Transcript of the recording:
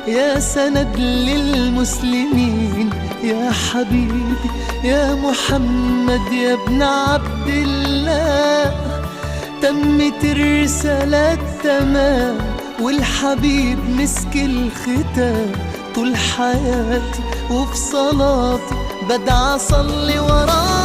يا سند للمسلمين، يا حبيبي يا محمد يا ابن عبد الله. تمت الرسالة تمام والحبيب مسك الختام. طول حياتي وفي صلاتي بدعى أصلي وراه.